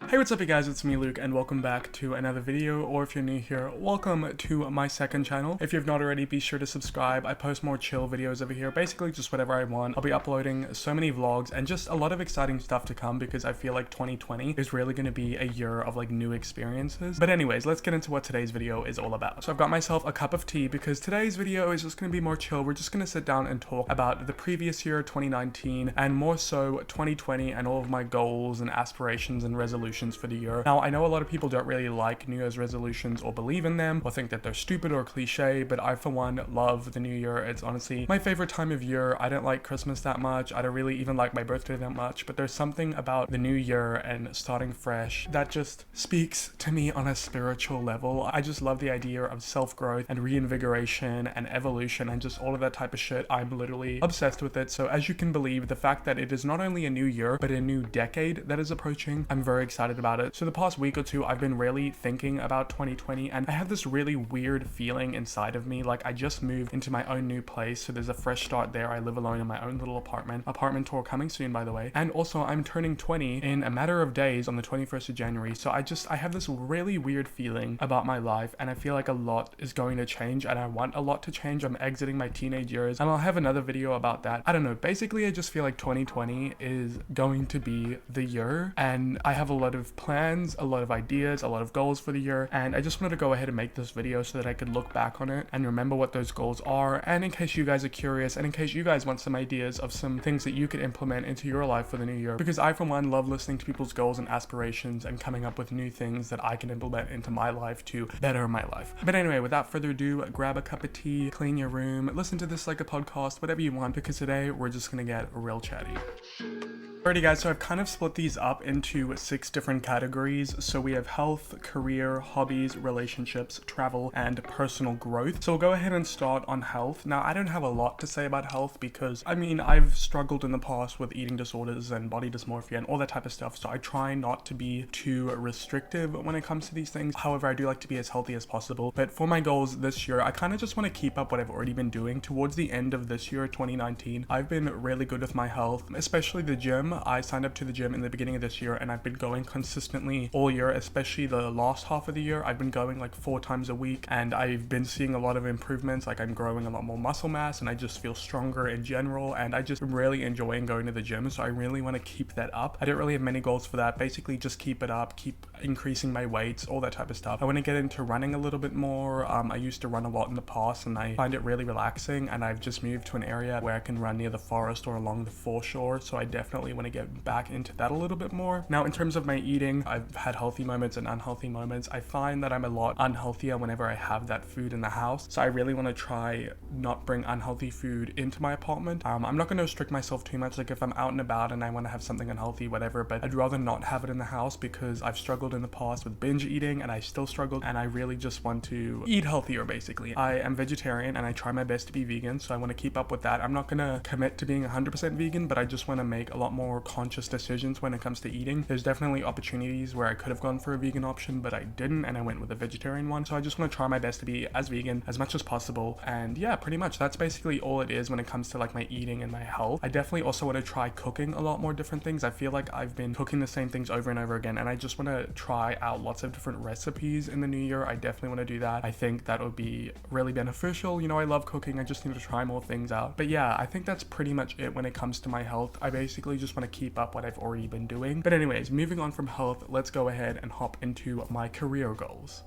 Hey, what's up you guys, it's me Luke and welcome back to another video, or if you're new here, welcome to my second channel. If you've not already, be sure to subscribe. I post more chill videos over here, basically just whatever I want. I'll be uploading so many vlogs and just a lot of exciting stuff to come because I feel like 2020 is really going to be a year of like new experiences. But anyways, let's get into what today's video is all about. So I've got myself a cup of tea because today's video is just going to be more chill. We're just going to sit down and talk about the previous year, 2019, and more so 2020 and all of my goals and aspirations and resolutions for the year. Now, I know a lot of people don't really like New Year's resolutions or believe in them or think that they're stupid or cliche, but I for one love the new year. It's honestly my favorite time of year. I don't like Christmas that much. I don't really even like my birthday that much, but there's something about the new year and starting fresh that just speaks to me on a spiritual level. I just love the idea of self-growth and reinvigoration and evolution and just all of that type of shit. I'm literally obsessed with it. So as you can believe, the fact that it is not only a new year, but a new decade that is approaching, I'm very excited about it. So the past week or two, I've been really thinking about 2020 and I have this really weird feeling inside of me. Like I just moved into my own new place. So there's a fresh start there. I live alone in my own little apartment tour coming soon, by the way. And also I'm turning 20 in a matter of days on the 21st of January. So I have this really weird feeling about my life and I feel like a lot is going to change and I want a lot to change. I'm exiting my teenage years and I'll have another video about that. I don't know. Basically, I just feel like 2020 is going to be the year and I have a lot of plans, a lot of ideas, a lot of goals for the year, and I just wanted to go ahead and make this video so that I could look back on it and remember what those goals are, and in case you guys are curious and in case you guys want some ideas of some things that you could implement into your life for the new year, because I for one love listening to people's goals and aspirations and coming up with new things that I can implement into my life to better my life. But anyway, without further ado, grab a cup of tea, clean your room, listen to this like a podcast, whatever you want, because today we're just gonna get real chatty. Alrighty guys, so I've kind of split these up into 6 different categories. So we have health, career, hobbies, relationships, travel, and personal growth. So we'll go ahead and start on health. Now, I don't have a lot to say about health because, I mean, I've struggled in the past with eating disorders and body dysmorphia and all that type of stuff. So I try not to be too restrictive when it comes to these things. However, I do like to be as healthy as possible. But for my goals this year, I kind of just want to keep up what I've already been doing. Towards the end of this year, 2019, I've been really good with my health, especially the gym. I signed up to the gym in the beginning of this year and I've been going consistently all year, especially the last half of the year. I've been going like 4 times a week and I've been seeing a lot of improvements. Like I'm growing a lot more muscle mass and I just feel stronger in general and I just really enjoying going to the gym. So I really want to keep that up. I don't really have many goals for that. Basically just keep it up, keep increasing my weights, all that type of stuff. I want to get into running a little bit more. I used to run a lot in the past and I find it really relaxing, and I've just moved to an area where I can run near the forest or along the foreshore. So I definitely want to get back into that a little bit more. Now, in terms of my eating, I've had healthy moments and unhealthy moments. I find that I'm a lot unhealthier whenever I have that food in the house. So I really want to try not bring unhealthy food into my apartment. I'm not going to restrict myself too much. Like if I'm out and about and I want to have something unhealthy, whatever, but I'd rather not have it in the house because I've struggled in the past with binge eating and I still struggled and I really just want to eat healthier basically. I am vegetarian and I try my best to be vegan, so I want to keep up with that. I'm not going to commit to being 100% vegan, but I just want to make a lot more conscious decisions when it comes to eating. There's definitely opportunities where I could have gone for a vegan option, but I didn't and I went with a vegetarian one. So I just want to try my best to be as vegan as much as possible. And yeah, pretty much that's basically all it is when it comes to like my eating and my health. I definitely also want to try cooking a lot more different things. I feel like I've been cooking the same things over and over again and I just want to try out lots of different recipes in the new year. I definitely want to do that. I think that would be really beneficial. You know, I love cooking. I just need to try more things out. But yeah, I think that's pretty much it when it comes to my health. I basically just want to keep up what I've already been doing. But anyways, moving on from health, let's go ahead and hop into my career goals.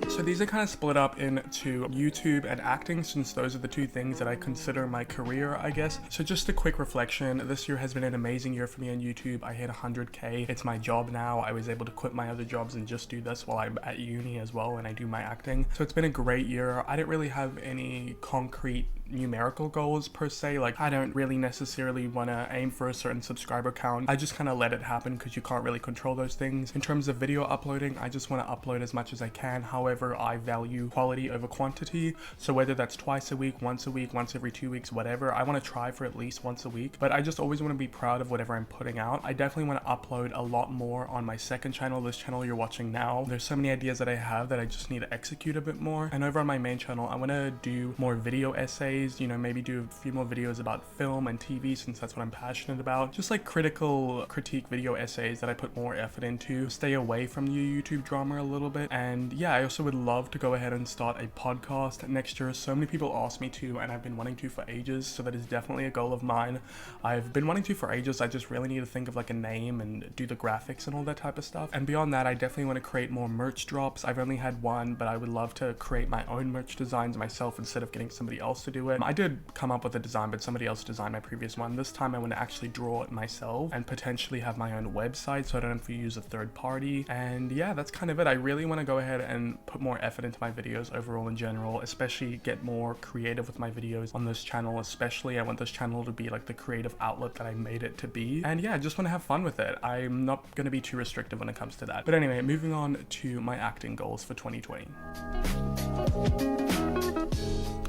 So these are kind of split up into YouTube and acting, since those are the 2 things that I consider my career, I guess. So just a quick reflection, this year has been an amazing year for me on YouTube. I hit 100K. It's my job now. I was able to quit my other jobs and just do this while I'm at uni as well and I do my acting. So it's been a great year. I didn't really have any concrete numerical goals per se. Like I don't really necessarily want to aim for a certain subscriber count. I just kind of let it happen because you can't really control those things. In terms of video uploading, I just want to upload as much as I can. However, I value quality over quantity. So whether that's twice a week, once every 2 weeks, whatever, I want to try for at least once a week. But I just always want to be proud of whatever I'm putting out. I definitely want to upload a lot more on my second channel, this channel you're watching now. There's so many ideas that I have that I just need to execute a bit more. And over on my main channel, I want to do more video essays essays, you know, maybe do a few more videos about film and TV since that's what I'm passionate about. Just like critical critique video essays that I put more effort into, stay away from the YouTube drama a little bit. And yeah, I also would love to go ahead and start a podcast next year. So many people ask me to, and I've been wanting to for ages, so that is definitely a goal of mine. I've been wanting to for ages. I just really need to think of like a name and do the graphics and all that type of stuff. And beyond that, I definitely want to create more merch drops. I've only had one, but I would love to create my own merch designs myself instead of getting somebody else to do it. I did come up with a design, but somebody else designed my previous one. This time I want to actually draw it myself and potentially have my own website so I don't have to use a third party. And yeah, that's kind of it. I really want to go ahead and put more effort into my videos overall in general, especially get more creative with my videos on this channel. Especially I want this channel to be like the creative outlet that I made it to be. And yeah, I just want to have fun with it. I'm not going to be too restrictive when it comes to that. But anyway, moving on to my acting goals for 2020.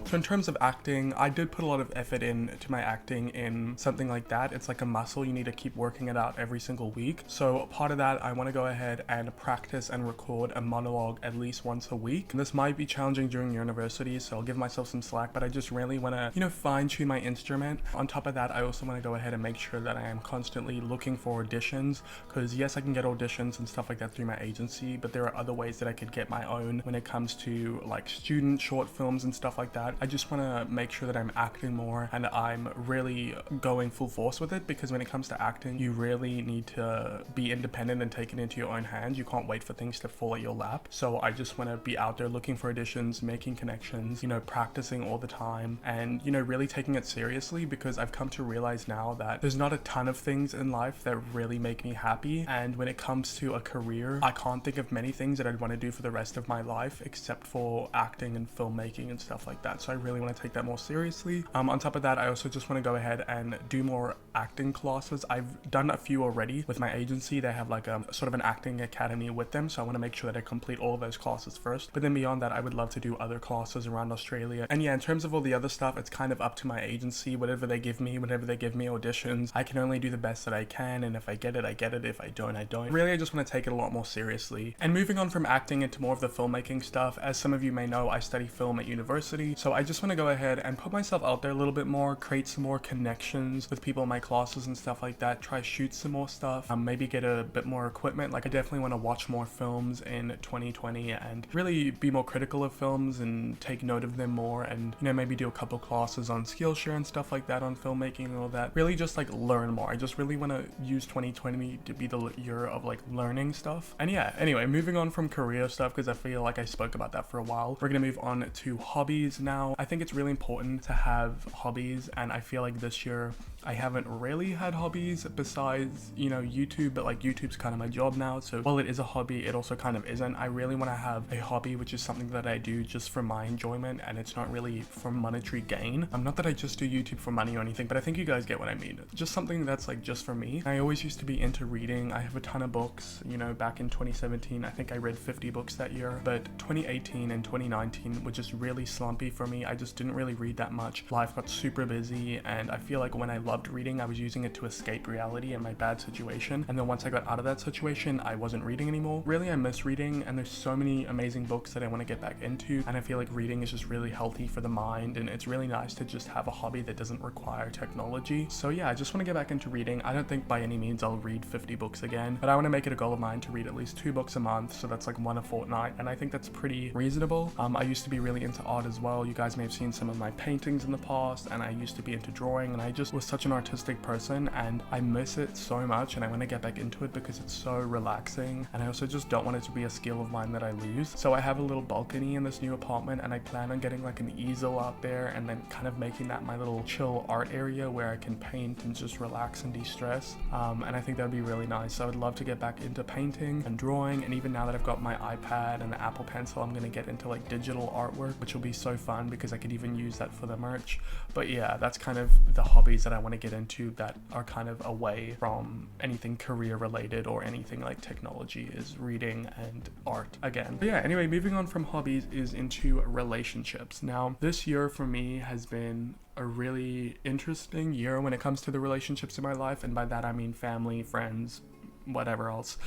So in terms of acting, I did put a lot of effort into my acting in something like that. It's like a muscle. You need to keep working it out every single week. So part of that, I want to go ahead and practice and record a monologue at least once a week. And this might be challenging during university, so I'll give myself some slack, but I just really want to, you know, fine tune my instrument. On top of that, I also want to go ahead and make sure that I am constantly looking for auditions, because yes, I can get auditions and stuff like that through my agency, but there are other ways that I could get my own when it comes to like student short films and stuff like that. I just want to make sure that I'm acting more and I'm really going full force with it, because when it comes to acting, you really need to be independent and take it into your own hands. You can't wait for things to fall at your lap. So I just want to be out there looking for auditions, making connections, you know, practicing all the time, and, you know, really taking it seriously, because I've come to realize now that there's not a ton of things in life that really make me happy. And when it comes to a career, I can't think of many things that I'd want to do for the rest of my life except for acting and filmmaking and stuff like that. So I really want to take that more seriously. On top of that, I also just want to go ahead and do more acting classes. I've done a few already with my agency. They have like a sort of an acting academy with them, so I want to make sure that I complete all of those classes first. But then beyond that, I would love to do other classes around Australia. And yeah, in terms of all the other stuff, it's kind of up to my agency. Whatever they give me, whenever they give me auditions, I can only do the best that I can, and if I get it, I get it. If I don't, I don't. Really, I just want to take it a lot more seriously. And moving on from acting into more of the filmmaking stuff, as some of you may know, I study film at university, so I just want to go ahead and put myself out there a little bit more, create some more connections with people in my classes and stuff like that, try shoot some more stuff, maybe get a bit more equipment. Like I definitely want to watch more films in 2020 and really be more critical of films and take note of them more, and, you know, maybe do a couple classes on Skillshare and stuff like that on filmmaking and all that. Really just like learn more. I just really want to use 2020 to be the year of like learning stuff. And yeah, anyway, moving on from career stuff, because I feel like I spoke about that for a while, we're gonna move on to hobbies now. I think it's really important to have hobbies, and I feel like this year I haven't really had hobbies besides, you know, YouTube, but like YouTube's kind of my job now, so while it is a hobby, it also kind of isn't. I really want to have a hobby which is something that I do just for my enjoyment, and it's not really for monetary gain. Not that I just do YouTube for money or anything, but I think you guys get what I mean. Just something that's like just for me. I always used to be into reading. I have a ton of books, you know, back in 2017, I think I read 50 books that year, but 2018 and 2019 were just really slumpy for me. I just didn't really read that much. Life got super busy, and I feel like when I loved reading, I was using it to escape reality and my bad situation, and then once I got out of that situation, I wasn't reading anymore. Really, I miss reading, and there's so many amazing books that I want to get back into, and I feel like reading is just really healthy for the mind, and it's really nice to just have a hobby that doesn't require technology. So yeah, I just want to get back into reading. I don't think by any means I'll read 50 books again, but I want to make it a goal of mine to read at least 2 books a month, so that's like 1 a fortnight, and I think that's pretty reasonable. I used to be really into art as well. You guys may have seen some of my paintings in the past, and I used to be into drawing, and I just was such an artistic person, and I miss it so much, and I want to get back into it because it's so relaxing, and I also just don't want it to be a skill of mine that I lose. So I have a little balcony in this new apartment, and I plan on getting like an easel out there and then kind of making that my little chill art area where I can paint and just relax and de-stress, and I think that would be really nice. So I would love to get back into painting and drawing, and even now that I've got my iPad and the Apple Pencil, I'm going to get into like digital artwork, which will be so fun because I could even use that for the merch. But yeah, that's kind of the hobbies that I want to get into that are kind of away from anything career related or anything like technology, is reading and art again. But yeah, anyway, moving on from hobbies is into relationships. Now, this year for me has been a really interesting year when it comes to the relationships in my life, and by that I mean family, friends, whatever else.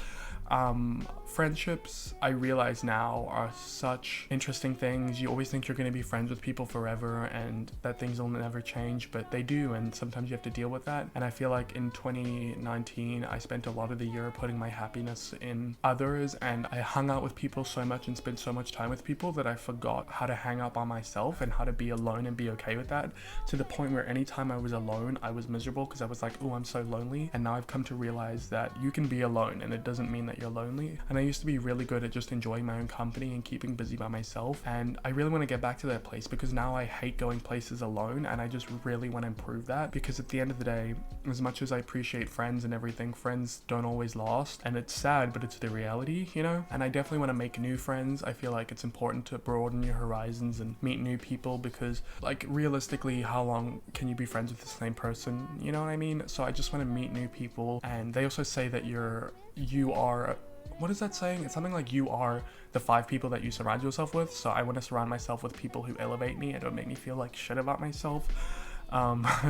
Friendships, I realize now, are such interesting things. You always think you're going to be friends with people forever and that things will never change, but they do, and sometimes you have to deal with that. And I feel like in 2019 I spent a lot of the year putting my happiness in others, and I hung out with people so much and spent so much time with people that I forgot how to hang out by myself and how to be alone and be okay with that, to the point where anytime I was alone I was miserable because I was like, oh, I'm so lonely. And now I've come to realize that you can be alone and it doesn't mean that you're lonely. And I used to be really good at just enjoying my own company and keeping busy by myself, and I really want to get back to that place because now I hate going places alone, and I just really want to improve that, because at the end of the day, as much as I appreciate friends and everything, friends don't always last, and it's sad, but it's the reality, you know? And I definitely want to make new friends. I feel like it's important to broaden your horizons and meet new people, because like realistically, how long can you be friends with the same person? You know what I mean? So I just want to meet new people. And they also say that you are, what is that saying? It's something like you are the 5 people that you surround yourself with. So I want to surround myself with people who elevate me and don't make me feel like shit about myself.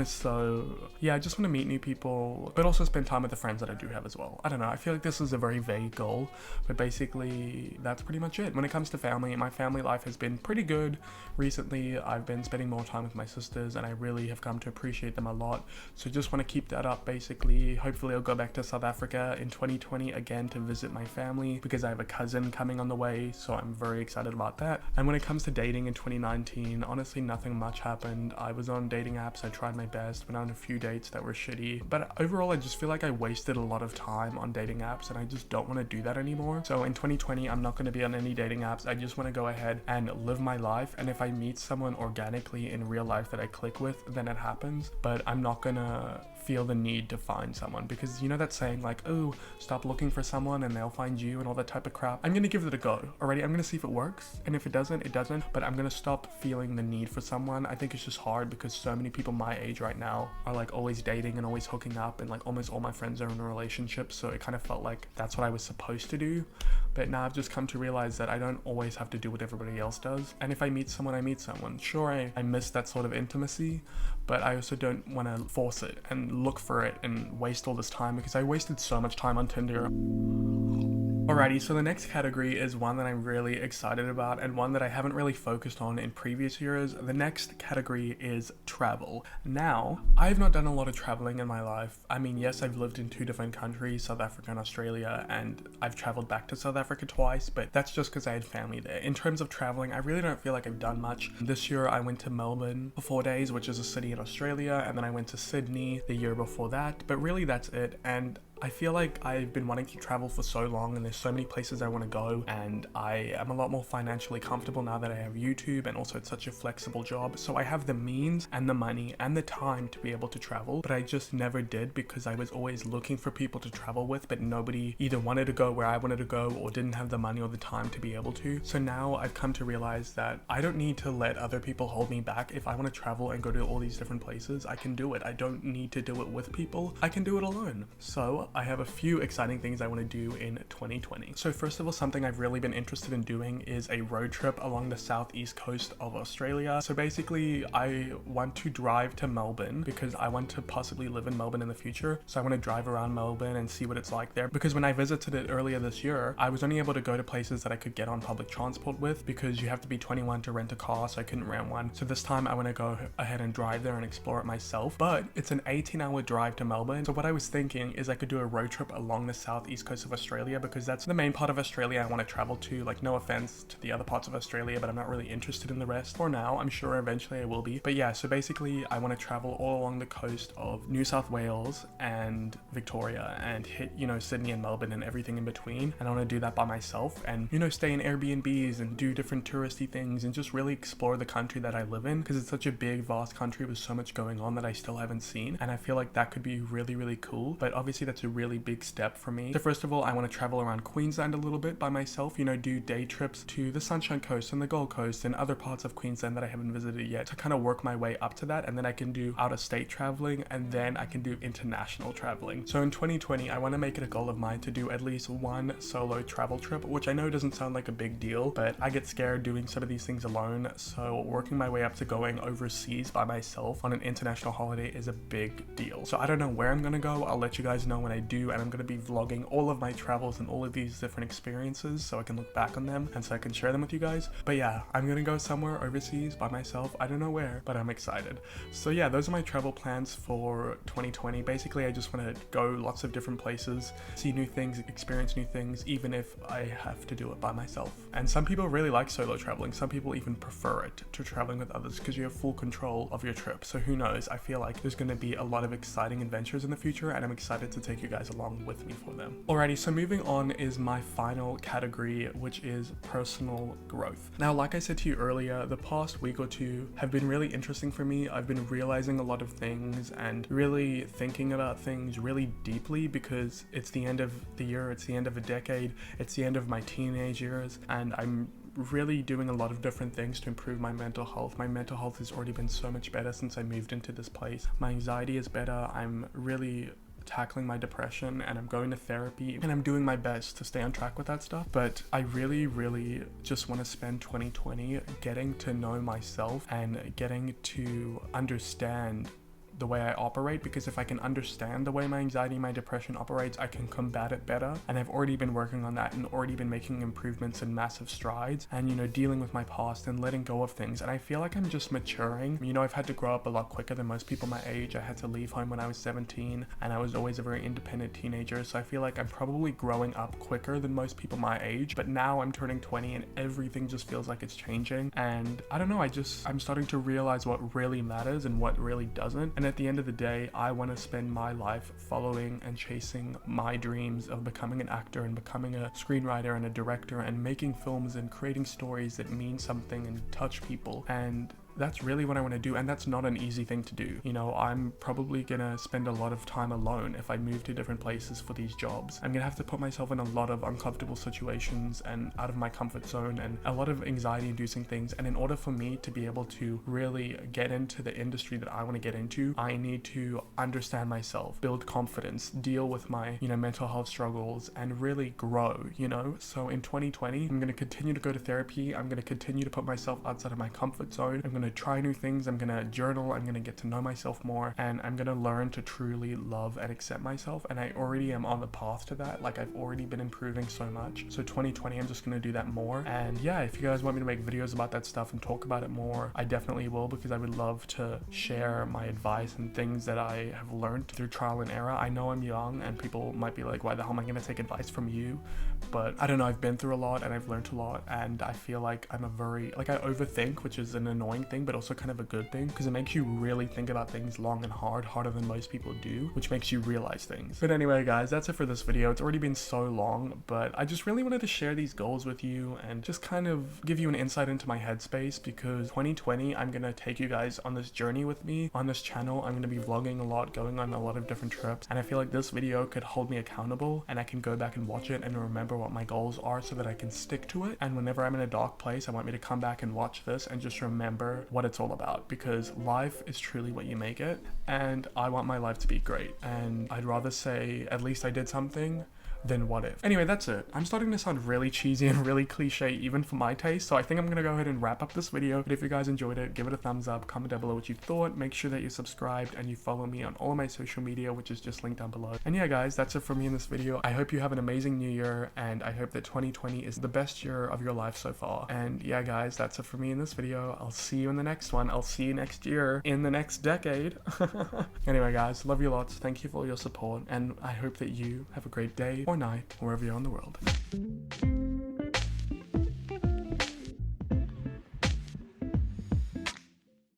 So yeah, I just want to meet new people, but also spend time with the friends that I do have as well. I don't know, I feel like this is a very vague goal, but basically that's pretty much it. When it comes to family, my family life has been pretty good recently. I've been spending more time with my sisters and I really have come to appreciate them a lot, so just want to keep that up. Basically, hopefully I'll go back to South Africa in 2020 again to visit my family, because I have a cousin coming on the way, so I'm very excited about that. And when it comes to dating in 2019, honestly nothing much happened. I was on dating apps, I tried my best, went on a few dates that were shitty, but overall I just feel like I wasted a lot of time on dating apps and I just don't want to do that anymore. So in 2020 I'm not going to be on any dating apps. I just want to go ahead and live my life, and if I meet someone organically in real life that I click with, then it happens, but I'm not gonna feel the need to find someone, because you know that saying like, oh, stop looking for someone and they'll find you and all that type of crap. I'm gonna give it a go. Alrighty, I'm gonna see if it works, and if it doesn't, it doesn't, but I'm gonna stop feeling the need for someone. I think it's just hard because so many people my age right now are like always dating and always hooking up, and like almost all my friends are in a relationship, so it kind of felt like that's what I was supposed to do. But now I've just come to realize that I don't always have to do what everybody else does, and if I meet someone, I meet someone. Sure, I miss that sort of intimacy, but I also don't want to force it and look for it and waste all this time, because I wasted so much time on Tinder. Alrighty, so the next category is one that I'm really excited about and one that I haven't really focused on in previous years. The next category is travel. Now, I've not done a lot of traveling in my life. I mean, yes, I've lived in 2 different countries, South Africa and Australia, and I've traveled back to South Africa twice, but that's just because I had family there. In terms of traveling, I really don't feel like I've done much. This year, I went to Melbourne for 4 days, which is a city in Australia, and then I went to Sydney the year before that, but really that's it. And I feel like I've been wanting to travel for so long, and there's so many places I want to go, and I am a lot more financially comfortable now that I have YouTube, and also it's such a flexible job, so I have the means and the money and the time to be able to travel, but I just never did because I was always looking for people to travel with, but nobody either wanted to go where I wanted to go or didn't have the money or the time to be able to. So now I've come to realize that I don't need to let other people hold me back. If I want to travel and go to all these different places, I can do it. I don't need to do it with people. I can do it alone. So I have a few exciting things I want to do in 2020. So first of all, something I've really been interested in doing is a road trip along the southeast coast of Australia. So basically, I want to drive to Melbourne because I want to possibly live in Melbourne in the future. So I want to drive around Melbourne and see what it's like there, because when I visited it earlier this year, I was only able to go to places that I could get on public transport with, because you have to be 21 to rent a car, so I couldn't rent one. So this time I want to go ahead and drive there and explore it myself, but it's an 18-hour drive to Melbourne. So what I was thinking is I could do a road trip along the southeast coast of Australia, because that's the main part of Australia I want to travel to. Like, no offense to the other parts of Australia, but I'm not really interested in the rest for now. I'm sure eventually I will be, but yeah, so basically I want to travel all along the coast of New South Wales and Victoria and hit, you know, Sydney and Melbourne and everything in between, and I want to do that by myself and, you know, stay in Airbnbs and do different touristy things and just really explore the country that I live in, because it's such a big vast country with so much going on that I still haven't seen, and I feel like that could be really, really cool. But obviously that's a really big step for me. So first of all, I want to travel around Queensland a little bit by myself, you know, do day trips to the Sunshine Coast and the Gold Coast and other parts of Queensland that I haven't visited yet, to kind of work my way up to that, and then I can do out of state traveling, and then I can do international traveling. So in 2020, I want to make it a goal of mine to do at least one solo travel trip, which I know doesn't sound like a big deal, but I get scared doing some of these things alone, so working my way up to going overseas by myself on an international holiday is a big deal. So I don't know where I'm gonna go. I'll let you guys know when I I do, and I'm going to be vlogging all of my travels and all of these different experiences so I can look back on them and so I can share them with you guys. But yeah, I'm going to go somewhere overseas by myself. I don't know where, but I'm excited. So yeah, those are my travel plans for 2020. Basically, I just want to go lots of different places, see new things, experience new things, even if I have to do it by myself. And some people really like solo traveling. Some people even prefer it to traveling with others because you have full control of your trip. So who knows? I feel like there's going to be a lot of exciting adventures in the future, and I'm excited to take you guys along with me for them. Alrighty, so moving on is my final category, which is personal growth. Now, like I said to you earlier, the past week or two have been really interesting for me. I've been realizing a lot of things and really thinking about things really deeply because it's the end of the year, it's the end of a decade, it's the end of my teenage years, and I'm really doing a lot of different things to improve my mental health. My mental health has already been so much better since I moved into this place. My anxiety is better. I'm really tackling my depression, and I'm going to therapy, and I'm doing my best to stay on track with that stuff. But I really just want to spend 2020 getting to know myself and getting to understand the way I operate, because if I can understand the way my anxiety, my depression operates, I can combat it better. And I've already been working on that and already been making improvements and massive strides, and, you know, dealing with my past and letting go of things. And I feel like I'm just maturing. You know, I've had to grow up a lot quicker than most people my age. I had to leave home when I was 17, and I was always a very independent teenager. So I feel like I'm probably growing up quicker than most people my age. But now I'm turning 20 and everything just feels like it's changing. And I don't know, I'm starting to realize what really matters and what really doesn't. And at the end of the day, I want to spend my life following and chasing my dreams of becoming an actor and becoming a screenwriter and a director and making films and creating stories that mean something and touch people. And that's really what I want to do, and that's not an easy thing to do. You know, I'm probably gonna spend a lot of time alone if I move to different places for these jobs. I'm gonna have to put myself in a lot of uncomfortable situations and out of my comfort zone and a lot of anxiety inducing things. And in order for me to be able to really get into the industry that I want to get into, I need to understand myself, build confidence, deal with my, you know, mental health struggles, and really grow, you know. So in 2020, I'm gonna continue to go to therapy. I'm gonna continue to put myself outside of my comfort zone. I'm gonna try new things. I'm gonna journal. I'm gonna get to know myself more, and I'm gonna learn to truly love and accept myself. And I already am on the path to that. Like, I've already been improving so much. So 2020, I'm just gonna do that more. And yeah, if you guys want me to make videos about that stuff and talk about it more, I definitely will, because I would love to share my advice and things that I have learned through trial and error. I know I'm young and people might be like, why the hell am I gonna take advice from you? But I don't know, I've been through a lot and I've learned a lot, and I feel like I'm I overthink, which is an annoying thing, but also kind of a good thing, because it makes you really think about things long and harder than most people do, which makes you realize things. But anyway, guys, that's it for this video. It's already been so long, but I just really wanted to share these goals with you and just kind of give you an insight into my headspace, because 2020, I'm gonna take you guys on this journey with me on this channel. I'm gonna be vlogging a lot, going on a lot of different trips, and I feel like this video could hold me accountable, and I can go back and watch it and remember what my goals are so that I can stick to it. And whenever I'm in a dark place, I want me to come back and watch this and just remember what it's all about, because life is truly what you make it, and I want my life to be great. And I'd rather say at least I did something than what if. Anyway, that's it. I'm starting to sound really cheesy and really cliche even for my taste, so I think I'm gonna go ahead and wrap up this video. But if you guys enjoyed it, give it a thumbs up, comment down below what you thought, make sure that you're subscribed and you follow me on all of my social media, which is just linked down below. And yeah, guys, that's it for me in this video. I hope you have an amazing new year, and I hope that 2020 is the best year of your life so far. And yeah, guys, that's it for me in this video. I'll see you in the next one. I'll see you next year, in the next decade. Anyway, guys, love you lots. Thank you for all your support, and I hope that you have a great day or night wherever you're in the world.